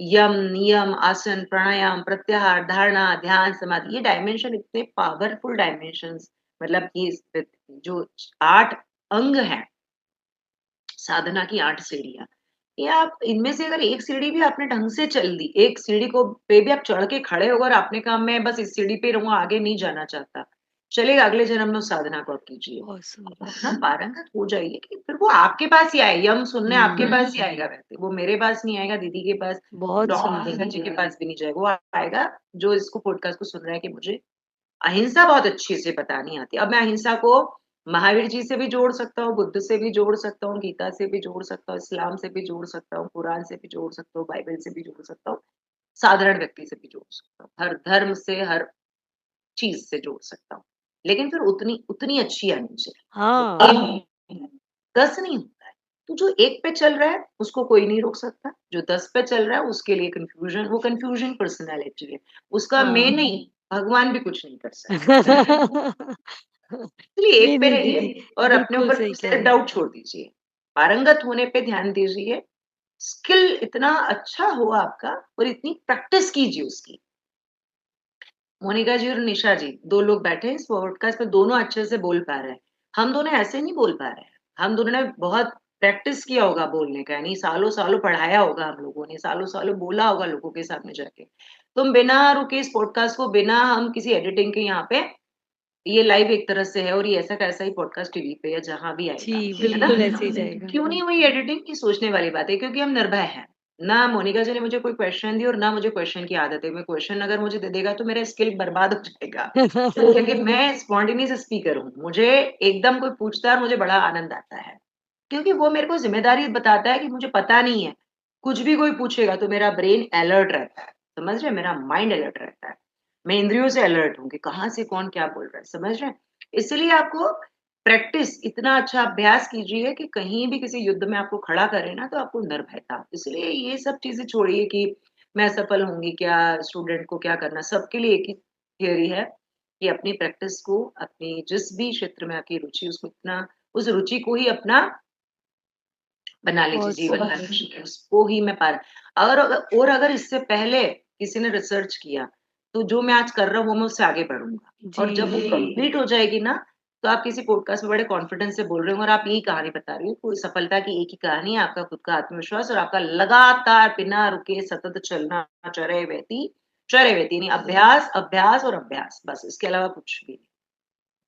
यम, नियम, आसन, प्राणायाम, प्रत्याहार, धारणा, ध्यान, समाधि ये डायमेंशन इतने पावरफुल डायमेंशंस मतलब ये जो 8 अंग हैं, साधना की 8 सीढ़ियाँ। ये आप इनमें से अगर एक सीढ़ी भी आपने ढंग से चल दी, एक सीढ़ी को पे भी आप चढ़ के खड़े हो गए और आपने कहा मैं बस इस सीढ़ी पे रहूँगा, आगे नहीं जाना चाहता। चलिए अगले जन्म में उस साधना को आप कीजिए। बहुत आप सुंदर। इतना पारंगत हो जाइए कि फिर वो आपके पास ही आए, यम सुनने आपके हुँ, पास ही आएगा व्यक्ति। वो मेरे पास नहीं आएगा, दीदी के पास, बहुत सुंदर। डॉक्टर जी के पास भी नहीं जाएगा। वो आएगा जो इसको पॉडकास्ट को सुन रहा है कि मुझे अहिंसा बहुत अच्छे से बतानी आती है। अब मैं अहिंसा को महावीर जी से भी जोड़ सकता हूँ, बुद्ध से भी जोड़ सकता हूँ, गीता से भी जोड़ सकता हूँ, इस्लाम से भी जोड़ सकता हूँ, कुरान से भी जोड़ सकता हूँ, बाइबल से भी जोड़ सकता हूँ, साधारण व्यक्ति से भी जोड़ सकता हूँ। हर धर्म से, हर चीज़ से जोड़ सकता हूँ। लेकिन फिर उतनी उतनी अच्छी आनी चाहिए। वो हाँ, 10 नहीं होता है। तो जो 1 पे चल रहा है, उसको कोई नहीं रोक सकता। जो 10 पे चल रहा है, उसके लिए कन्फ्यूज़न वो कन्फ्यूज़न पर्सनैलिटी है। उसका मैं हाँ। नहीं, भगवान भी कुछ नहीं कर सकते। इसलिए नहीं, एक पे नहीं दीदी, रहिए और अपने बिल्कुल ऊपर सही कह सेल्फ रहे हैं। डाउट छोड़ दीजिए। पारंगत होने पे ध्यान दीजिए, स्किल इतना अच्छा हो आपका और इतनी प्रैक्टिस कीजिए उसकी। मोनिका जी और निशा जी 2 लोग बैठे हैं इस पॉडकास्ट पे दोनों अच्छे से बोल पा रहे हैं। हम दोनों ऐसे नहीं बोल पा रहे हैं। हम दोनों ने बहुत प्रैक्टिस किया होगा बोलने का, यानी सालों-सालों पढ़ाया होगा हम लोगों ने, सालों-सालों बोला होगा लोगों के सामने जाके। तुम बिना रुके इस पॉडकास्ट को बिना हम किसी एडिटिंग के यहाँ पे ये लाइव एक तरह से है और ये ऐसा का ऐसा ही पॉडकास्ट टीवी पे या जहाँ भी जी, आएगा, है ना? बिल्कुल ऐसे ही जाएगा। क्यों नहीं हुई एडिटिंग? ये सोचने वाली बात है क्योंकि हम निर्भय हैं। ना मोनिका जी ने मुझे कोई क्वेश्चन दी और ना मुझे क्वेश्चन की आदत है। मैं क्वेश्चन अगर मुझे दे देगा तो मेरा स्किल बर्बाद हो जाएगा। क्योंकि मैं स्पॉन्टेनियस स्पीकर हूँ। मुझे एकदम कोई पूछता है और मुझे बड़ा आनंद आता है। क्योंकि वो मेरे को ज़िम्मेदारी बताता है कि मुझे पता नहीं है। कुछ भी कोई पूछेगा तो मेरा ब्रेन अलर्ट रहता है। समझ रहे हैं? मेरा माइंड अलर्ट रहता है। मैं इंद्रियों से अलर्ट हूँ कि कहाँ से कौन क्या बोल रहा है। समझ रहे हैं? इसलिए आपको प्रैक्टिस इतना अच्छा अभ्यास कीजिए कि कहीं भी किसी युद्ध में आपको खड़ा करे ना तो आपको निर्भयता। इसलिए ये सब चीज़ें छोड़िए कि मैं सफल होंगी क्या, स्टूडेंट को क्या करना, सबके लिए एक ही थियरी है कि अपनी प्रैक्टिस को, अपनी जिस भी क्षेत्र में आपकी रुचि उसको इतना उस रुचि को ही अपना बना लीजिए बहुत जीवन सुंदर। लक्ष्य, उसको ही मैं पार और अगर इससे पहले किसी ने रिसर्च किया, तो जो मैं आज कर रहा हूँ वो मैं उससे आगे बढ़ूँगा और जब वो जी। कंप्लीट हो जाएगी ना, तो आप किसी पॉडकास्ट में बड़े कॉन्फिडेंस से बोल रहे हो और आप यही कहानी बता रही हो, कोई सफलता की एक ही कहानी है, आपका खुद का आत्मविश्वास और आपका लगातार बिना रुके सतत चलना, चरैवेति यानी अभ्यास, अभ्यास और अभ्यास, बस इसके अलावा कुछ भी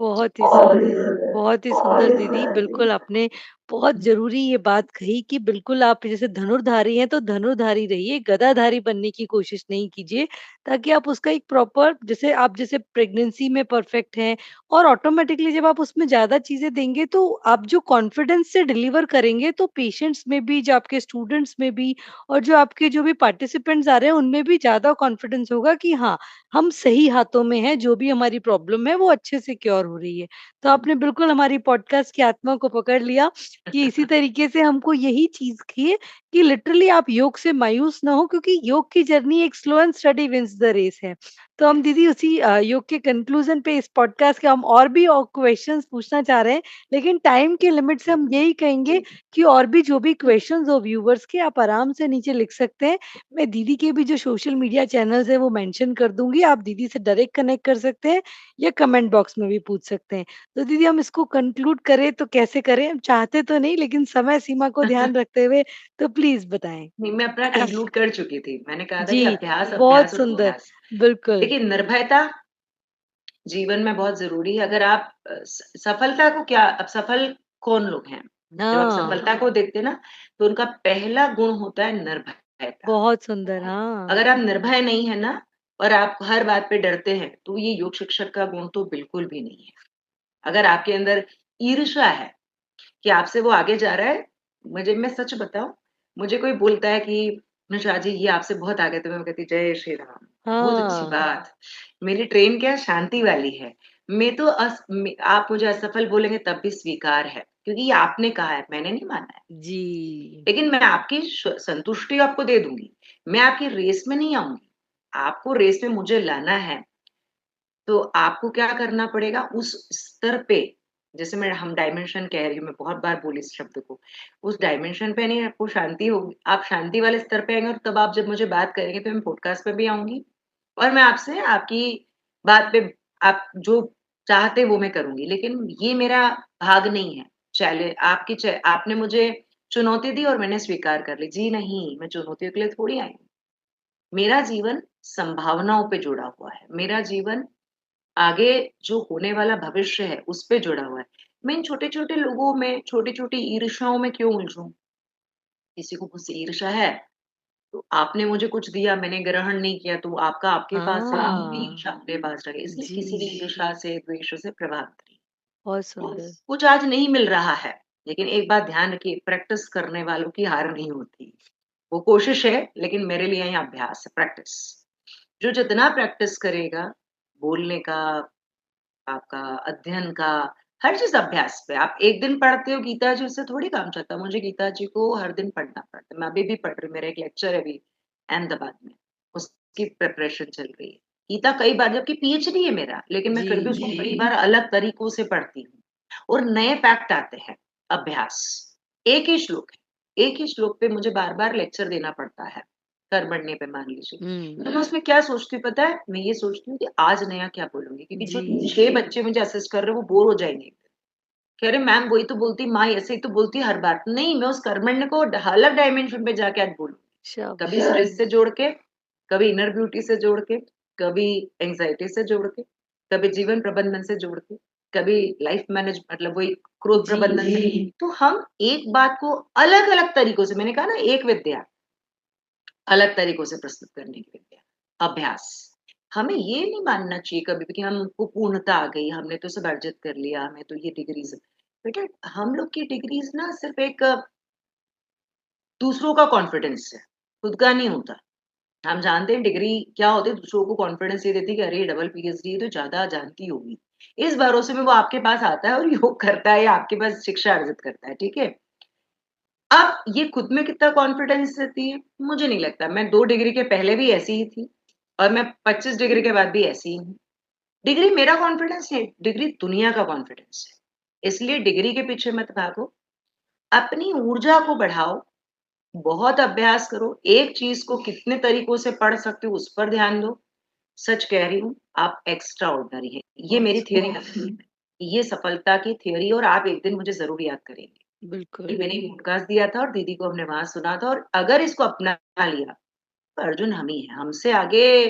बहुत ही सुंदर, नहीं। बहुत ही सुंदर दीदी। बिल्कुल आपने बहुत ज़रूरी ये बात कही कि बिल्कुल आप जैसे धनुर्धारी हैं, तो धनुर्धारी रहिए, गदाधारी बनने की कोशिश नहीं कीजिए, ताकि आप उसका एक प्रॉपर जैसे आप जैसे प्रेगनेंसी में परफेक्ट हैं और ऑटोमैटिकली जब आप उसमें ज़्यादा चीज़ें देंगे, तो आप जो कॉन्फिडेंस से डिलीवर करेंगे, तो पेशेंट्स में भी, जो आपके स्टूडेंट्स में भी और जो आपके जो भी पार्टिसिपेंट्स आ रहे हैं, उनमें भी ज़्यादा कॉन्फिडेंस होगा कि हाँ, हम सही हाथों में हैं, जो भी हमारी प्रॉब्लम है वो अच्छे से क्योर हो रही है। तो आपने बिल्कुल हमारी पॉडकास्ट की आत्मा को पकड़ लिया कि इसी तरीके से हमको यही चीज़ की कि लिटरली आप योग से मायूस ना हो, क्योंकि योग की जर्नी एक slow and steady wins the race है। तो हम दीदी उसी योग के कंक्लूजन पे इस पॉडकास्ट के हम और भी क्वेश्चंस पूछना चाह रहे हैं, लेकिन टाइम के लिमिट से हम यही कहेंगे कि और भी जो भी क्वेश्चंस हो व्यूवर्स के, आप आराम से नीचे लिख सकते हैं। मैं दीदी के भी जो सोशल मीडिया चैनल्स हैं वो मेंशन कर दूँगी, आप दीदी से डायरेक्ट कनेक्ट कर सकते हैं या कमेंट बॉक्स में भी पूछ सकते हैं। तो दीदी हम इसको कंक्लूड करें तो कैसे करें? हम चाहते तो नहीं, लेकिन समय सीमा को ध्यान रखते हुए तो प्लीज़ बताएँ? नहीं, मैं अपना कंक्लूड कर चुकी थी। मैंने कहा था जी, कि अभ्यास, बहुत अभ्यास और सुंदर। अभ्यास। बिल्कुल। देखिए निर्भयता जीवन में बहुत ज़रूरी है। अगर आप सफलता को क्या अब सफल कौन लोग हैं? जब आप हाँ, सफलता को देखते हैं ना, तो उनका पहला गुण होता है निर्भयता। बहुत सुंदर, हाँ। अगर आप निर्भय नहीं है ना और आप हर बात पे डरते हैं, तो ये योग शिक्षक का गुण तो बिल्कुल भी नहीं है। अगर आपके अंदर ईर्ष्या है कि आपसे वो आगे जा रहा है, मुझे मैं सच बताऊँ, मुझे कोई बोलता है कि अनुषा जी ये आपसे बहुत आगे है, तो मैं कहती जय श्री राम, बहुत अच्छी हाँ, बात। मेरी ट्रेन क्या शांति वाली है। मैं तो आप मुझे असफल बोलेंगे तब भी स्वीकार है, क्योंकि ये आपने कहा है, मैंने नहीं माना है। जी। लेकिन मैं आपकी संतुष्टि आपको दे दूँगी। मैं आपकी रेस में नहीं आऊँगी। आपको रेस में मुझे लाना है, तो आपको क्या करना पड़ेगा उस स्तर पे जैसे मैं हम डायमेंशन कह रही हूँ, मैं बहुत बार बोली इस शब्द को। उस डायमेंशन पे नहीं आपको शांति होगी, आप शांति वाले स्तर पे आएँगे और तब आप जब मुझे बात करेंगे तो मैं पॉडकास्ट पे भी आऊँगी और मैं आपसे आपकी बात पे आप जो चाहते वो मैं करूँगी। लेकिन ये मेरा भाग नहीं है। आपने मुझे चुनौती दी और मैंने स्वीकार कर ली। जी नहीं, मैं चुनौतियों के लिए थोड़ी आई हूँ। मेरा जीवन संभावनाओं पे जुड़ा हुआ है। मेरा जीवन आगे जो होने वाला भविष्य है, उस पे जुड़ा हुआ है। मैं इन छोटे-छोटे लोगों में, छोटी-छोटी ईर्ष्याओं में क्यों उलझूँ? किसी को मुझसे ईर्ष्या है, तो आपने मुझे कुछ दिया, मैंने ग्रहण नहीं किया, तो आपका आपके पास है, आपकी हाँ, ईर्ष्या अपने पास रखे। इसलिए जी, किसी भी ईर्ष्या से, द्वेष से प्रभावित नहीं। बहुत सुंदर। कुछ आज नहीं मिल रहा है, लेकिन एक बात ध्यान रखिए, प्रैक्टिस करने वालों की हार नहीं होती। वो कोशिश है, लेकिन मेरे लिए यहाँ अभ्यास है, प्रैक्टिस। जो जितना प्रैक्टिस करेगा, बोलने का, आपका अध्ययन का, हर चीज़ अभ्यास पे। आप एक दिन पढ़ते हो गीता जी उससे थोड़ी काम चलता है। मुझे गीता जी को हर दिन पढ़ना पड़ता है। मैं अभी भी पढ़ रही हूँ, मेरा एक लेक्चर है अभी अहमदाबाद में, उसकी प्रिपरेशन चल रही है। गीता कई बार जबकि पीएचडी है मेरा, लेकिन मैं जी, फिर भी उसको कई बार अलग तरीकों से पढ़ती हूँ और नए फैक्ट आते हैं। अभ्यास, एक ही श्लोक है, एक ही श्लोक पे मुझे बार-बार लेक्चर देना पड़ता है, कर्मण्य पे मान लीजिए। तो हुँ, मैं उसमें क्या सोचती हूँ पता है? मैं ये सोचती हूँ कि आज नया क्या बोलूँगी क्योंकि जो जी, 6 बच्चे मुझे असिस्ट कर रहे हैं वो बोर हो जाएँगे। कह रहे मैम वही तो बोलती माँ ऐसे ही तो बोलती है हर बार। नहीं मैं उस कर्मण्य को अलग डायमेंशन पे जाके आज बोलूँगी। कभी शाबाश! स्ट्रेस से जोड़ के, कभी इनर ब्यूटी से जोड़ के, कभी एंग्ज़ायटी से जोड़ के, कभी जीवन प्रबंधन से जोड़ के, कभी लाइफ मतलब वही क्रोध जी, प्रबंधन से। तो हम एक बात को अलग-अलग तरीकों से मैंने कहा ना एक विद्या अलग तरीकों से प्रस्तुत करने की विद्या, अभ्यास। हमें ये नहीं मानना चाहिए कभी भी कि हमको पूर्णता आ गई, हमने तो सब अर्जित कर लिया, हमें तो ये डिग्रीज़ बेटा हम लोग की डिग्रीज़ ना सिर्फ़ एक दूसरों का कॉन्फिडेंस है, खुद का नहीं होता। हम जानते हैं डिग्री क्या होती है, दूसरों को कॉन्फिडेंस ये देती है कि अरे डबल पीएचडी है तो ज़्यादा जानती होगी। इस भरोसे में वो आपके पास आता है और योग करता है या आपके पास शिक्षा अर्जित करता है, ठीक है? अब ये खुद में कितना कॉन्फिडेंस देती है, मुझे नहीं लगता। मैं 2 डिग्री के पहले भी ऐसी ही थी और मैं 25 डिग्री के बाद भी ऐसी ही हूँ। डिग्री मेरा कॉन्फिडेंस नहीं, डिग्री दुनिया का कॉन्फिडेंस है। इसलिए डिग्री के पीछे मत भागो, अपनी ऊर्जा को बढ़ाओ, बहुत अभ्यास करो, एक चीज़ को कितने तरीकों से पढ़ सकते हो उस पर ध्यान दो। सच कह रही हूँ, आप एक्स्ट्रा ऑर्डिनरी हैं। ये बहुत मेरी थियरी सुंदर। नहीं है। ये सफलता की थियरी और आप एक दिन मुझे ज़रूर याद करेंगे। कि बिल्कुल। मैंने पॉडकास्ट दिया था और दीदी को हमने वहाँ सुना था और अगर इसको अपना लिया, तो अर्जुन हम ही हैं। हमसे आगे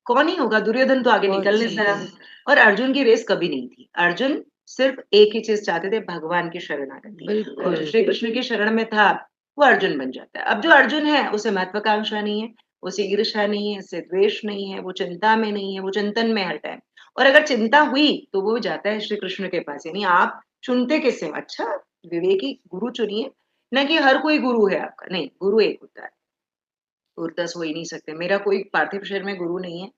कौन ही होगा? दुर्योधन तो आगे बहुत निकल नहीं सका सुंदर। और अर्जुन की रेस कभी नहीं थी। अर्जुन सिर्फ़ एक ही चीज़ चाहते थे, भगवान की शरणागति। वो जो बिल्कुल। श्री कृष्ण की शरण में था, वो अर्जुन बन जाता है। अब जो अर्जुन है, उसे महत्वाकांक्षा नहीं है, उसे ईर्ष्या नहीं है, उसे द्वेष नहीं है, वो चिंता में नहीं है, वो चिंतन में है हर टाइम। और अगर चिंता हुई, तो वो जाता है श्री कृष्ण के पास। यानी आप चुनते किसे हो? अच्छा, विवेकी गुरु चुनिए, ना कि हर कोई गुरु है आपका। नहीं, गुरु एक होता है। गुरु-10 हो ही नहीं सकते। मेरा कोई पार्थिव शरीर में गुरु नहीं है।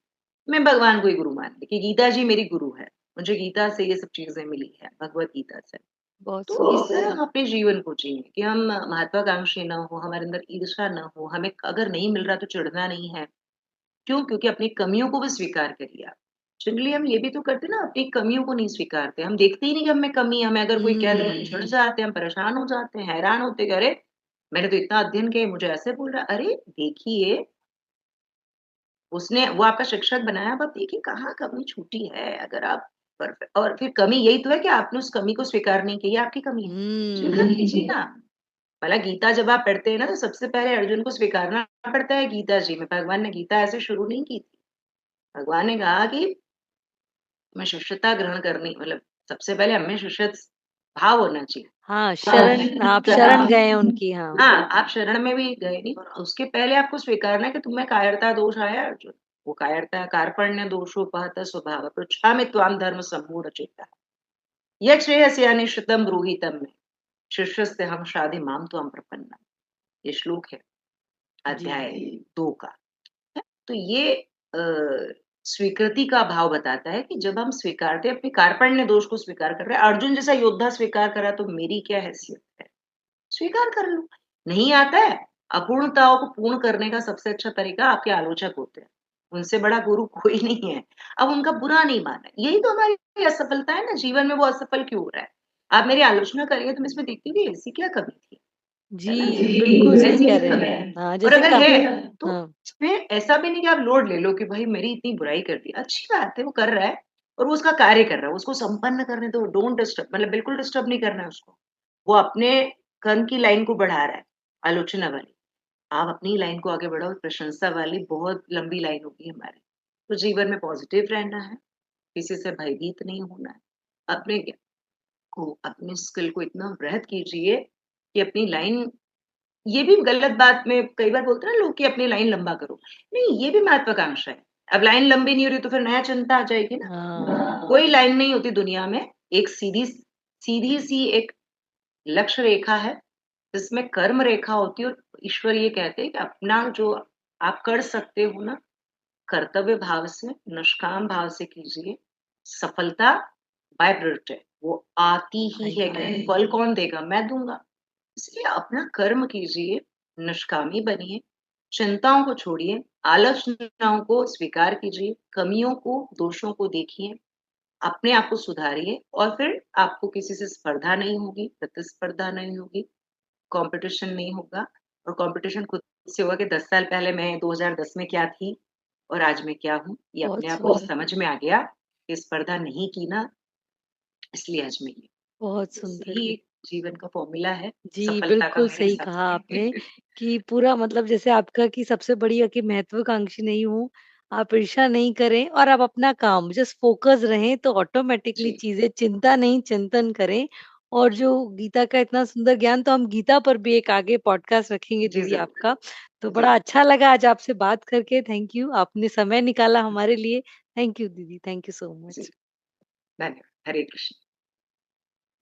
मैं भगवान को ही गुरु मानती कि गीता जी मेरी गुरु है। मुझे गीता से ये सब चीज़ें मिली हैं, भगवत गीता से। बहुत तो इस सुंदर। तरह हम अपने जीवन को जिएँ कि हम महत्वाकांक्षी ना हो, हमारे अंदर ईर्ष्या ना हो, हमें अगर नहीं मिल रहा तो चिढ़ना नहीं है। क्यों? क्योंकि अपनी कमियों को भी स्वीकार करिए आप। जनरली हम ये भी तो करते हैं ना, अपनी कमियों को नहीं स्वीकारते। हम देखते ही नहीं कि हमें कमी है, हमें अगर कोई कह दे हम चिढ़ हुँ। जाते हैं, हम परेशान हो जाते हैं, हैरान होते हैं कि अरे! मैंने तो इतना अध्ययन किया, मुझे ऐसे बोल रहा है। अरे! देखिए उसने वो आपका शिक्षक बनाया, अब आप देखिए कहाँ कमी छूटी है, अगर आप परफे और फिर कमी यही तो है कि आपने उस कमी को स्वीकार नहीं की, ये आपकी कमी है। स्वीकार कीजिए हुँ। ना। भला गीता जब आप पढ़ते हैं ना, तो सबसे पहले अर्जुन को स्वीकारना पड़ता है गीता जी में। भगवान ने गीता ऐसे शुरू नहीं की थी। भगवान ने कहा कि मैं शिष्यता ग्रहण करनी मतलब सबसे पहले हमें शिष्य भाव होना चाहिए। हाँ, शरण आप शरण हाँ, गए हैं उनकी, हाँ। हाँ, आप शरण में भी गए नहीं और उसके पहले आपको स्वीकारना है कि तुम्हें कायरता दोष आया है अर्जुन। वो कायरता कार्पण्य दोषोपहत स्वभाव पृच्छामि त्वां धर्म सम्मूढ़चेतः यत् श्रेयसी अनिश्चितं ब्रूहि तं मे शिष्यस्तेऽहं शाधि मां त्वां प्रपन्नम्। ये श्लोक है जी। अध्याय 2 का। तो ये अ, स्वीकृति का भाव बताता है कि जब हम स्वीकारते हैं अपने कार्पण्य दोष को स्वीकार कर रहे हैं, अर्जुन जैसा योद्धा स्वीकार करा तो मेरी क्या हैसियत है? स्वीकार कर लो। नहीं आता है, अपूर्णताओं को पूर्ण करने का सबसे अच्छा तरीका आपके आलोचक होते हैं। उनसे बड़ा गुरु कोई नहीं है। अब उनका बुरा नहीं माना। यही तो हमारी असफलता है ना, जीवन में वो असफल क्यों हो रहा है? आप मेरी आलोचना करेंगे तो मैं इसमें देखती हूँ कि ऐसी क्या कमी थी, है ना? जी, बिल्कुल सही ऐसी कह क्या रहे कमी हैं। है? हाँ, और जैसे अगर का है, तो हाँ, इसमें ऐसा भी नहीं कि आप लोड ले लो कि भाई मेरी इतनी बुराई कर दी। अच्छी बात है, वो कर रहा है और वो उसका कार्य कर रहा है, उसको संपन्न करने दो, डोंट डिस्टर्ब मतलब बिल्कुल डिस्टर्ब नहीं करना है उसको। वो अपने कर्म की लाइन को बढ़ा रहा है, आलोचना वाली। आप अपनी लाइन को आगे बढ़ाओ, प्रशंसा वाली बहुत लंबी लाइन होगी हमारी। तो जीवन में पॉजिटिव रहना है, किसी से भयभीत नहीं होना है। अपने को, अपने स्किल को इतना वृहत कीजिए कि अपनी लाइन ये भी गलत बात में कई बार बोलते हैं ना लोग कि अपनी लाइन लंबा करो। नहीं, ये भी महत्वाकांक्षा है। अब लाइन लंबी नहीं हो रही तो फिर नया चिंता आ जाएगी ना। हाँ, कोई लाइन नहीं होती दुनिया में, एक सीधी-सी एक लक्ष्य रेखा है, जिसमें कर्म रेखा होती है और ईश्वर ये कहते हैं कि अपना जो आप कर सकते हो ना, कर्तव्य भाव से, निष्काम भाव से कीजिए। सफलता बाय प्रोडक्ट है, वो आती ही है। आएगी। फल कौन देगा? मैं दूँगा। इसलिए अपना कर्म कीजिए, निष्कामी बनिए, चिंताओं को छोड़िए, आलोचनाओं को स्वीकार कीजिए, कमियों को, दोषों को देखिए, अपने आप को सुधारिए और फिर आपको किसी से स्पर्धा नहीं होगी, प्रतिस्पर्धा नहीं होगी, कॉम्पिटिशन नहीं होगा और कॉम्पिटिशन खुद से होगा कि 10 साल पहले मैं 2010 में क्या थी और आज मैं क्या हूँ, ये बहुत अपने आप को सुंदर, समझ में आ गया कि स्पर्धा नहीं की ना, इसलिए आज मैं ये बहुत बस सुंदर। यही एक जीवन का फ़ॉर्मूला है, जी, सफलता का बिल्कुल मेरे सही हिसाब कहा से। आपने कि पूरा मतलब जैसे आपका कि सबसे बड़ी है कि महत्वाकांक्षी नहीं हूँ, आप ईर्ष्या नहीं करें और आप अपना काम जस्ट फ़ोकस रहें तो ऑटोमैटिकली जी, चीज़ें चिंता नहीं चिंतन करें और जो गीता का इतना सुंदर ज्ञान, तो हम गीता पर भी एक आगे पॉडकास्ट रखेंगे जी, दीदी ज़रूर। आपका। तो जी, बड़ा अच्छा लगा आज आपसे बात करके, थैंक यू। आपने समय निकाला हमारे लिए। थैंक यू दीदी, थैंक यू सो जी। मच। धन्यवाद। हरे कृष्ण।